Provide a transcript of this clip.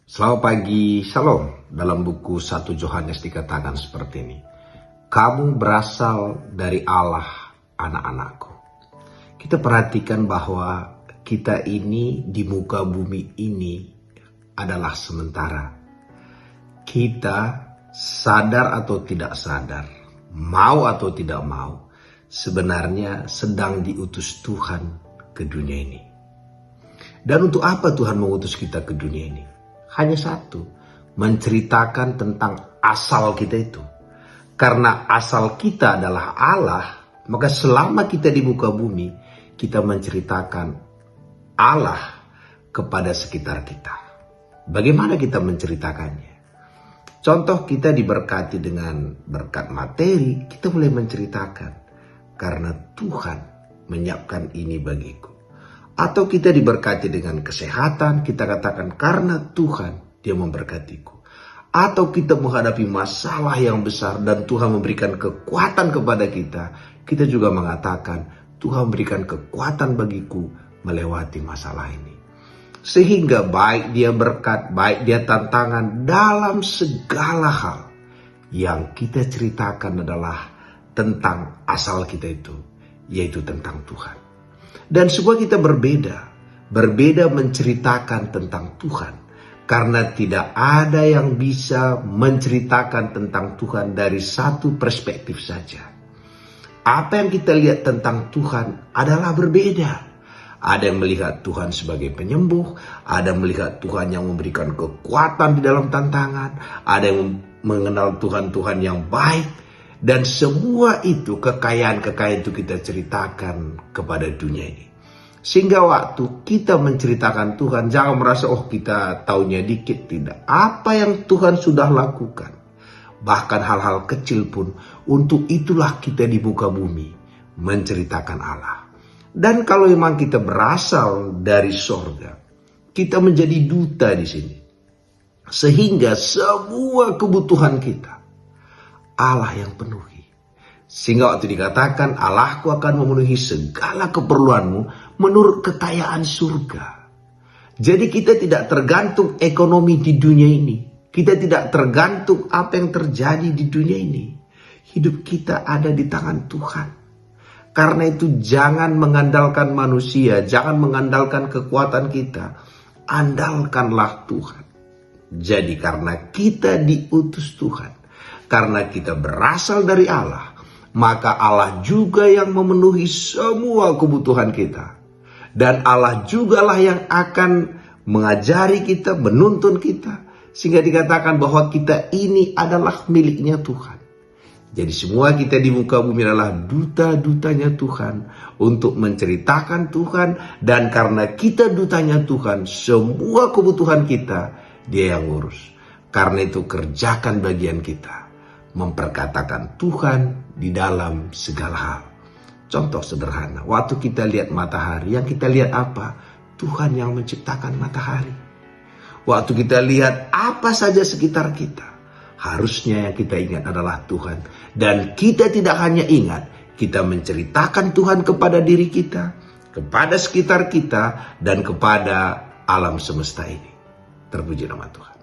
Selamat pagi, Shalom. Dalam buku 1 Yohanes dikatakan seperti ini. Kamu berasal dari Allah, anak-anakku. Kita perhatikan bahwa kita ini di muka bumi ini adalah sementara. Kita sadar atau tidak sadar, mau atau tidak mau, sebenarnya sedang diutus Tuhan ke dunia ini. Dan untuk apa Tuhan mengutus kita ke dunia ini? Hanya satu, menceritakan tentang asal kita itu. Karena asal kita adalah Allah, maka selama kita di muka bumi, kita menceritakan Allah kepada sekitar kita. Bagaimana kita menceritakannya? Contoh, kita diberkati dengan berkat materi, kita mulai menceritakan. Karena Tuhan menyiapkan ini bagiku. Atau kita diberkati dengan kesehatan, kita katakan karena Tuhan dia memberkatiku. Atau kita menghadapi masalah yang besar dan Tuhan memberikan kekuatan kepada kita, kita juga mengatakan Tuhan berikan kekuatan bagiku melewati masalah ini. Sehingga baik dia berkat, baik dia tantangan, dalam segala hal yang kita ceritakan adalah tentang asal kita itu, yaitu tentang Tuhan. Dan semua kita berbeda menceritakan tentang Tuhan. Karena tidak ada yang bisa menceritakan tentang Tuhan dari satu perspektif saja. Apa yang kita lihat tentang Tuhan adalah berbeda. Ada yang melihat Tuhan sebagai penyembuh, ada yang melihat Tuhan yang memberikan kekuatan di dalam tantangan, ada yang mengenal Tuhan yang baik. Dan semua itu, kekayaan-kekayaan itu kita ceritakan kepada dunia ini. Sehingga waktu kita menceritakan Tuhan, jangan merasa, kita taunya dikit. Tidak. Apa yang Tuhan sudah lakukan. Bahkan hal-hal kecil pun, untuk itulah kita di muka bumi menceritakan Allah. Dan kalau memang kita berasal dari sorga, kita menjadi duta di sini. Sehingga semua kebutuhan kita, Allah yang penuhi. Sehingga waktu dikatakan Allahku akan memenuhi segala keperluanmu menurut kekayaan surga. Jadi kita tidak tergantung ekonomi di dunia ini. Kita tidak tergantung apa yang terjadi di dunia ini. Hidup kita ada di tangan Tuhan. Karena itu jangan mengandalkan manusia, jangan mengandalkan kekuatan kita. Andalkanlah Tuhan. Jadi karena kita diutus Tuhan, karena kita berasal dari Allah, maka Allah juga yang memenuhi semua kebutuhan kita. Dan Allah jugalah yang akan mengajari kita, menuntun kita. Sehingga dikatakan bahwa kita ini adalah miliknya Tuhan. Jadi semua kita di muka bumi adalah duta-dutanya Tuhan. Untuk menceritakan Tuhan. Dan karena kita dutanya Tuhan, semua kebutuhan kita Dia yang ngurus. Karena itu kerjakan bagian kita. Memperkatakan Tuhan di dalam segala hal. Contoh sederhana, waktu kita lihat matahari, yang kita lihat apa? Tuhan yang menciptakan matahari. Waktu kita lihat apa saja sekitar kita, harusnya yang kita ingat adalah Tuhan. Dan kita tidak hanya ingat, kita menceritakan Tuhan kepada diri kita, kepada sekitar kita, dan kepada alam semesta ini. Terpuji nama Tuhan.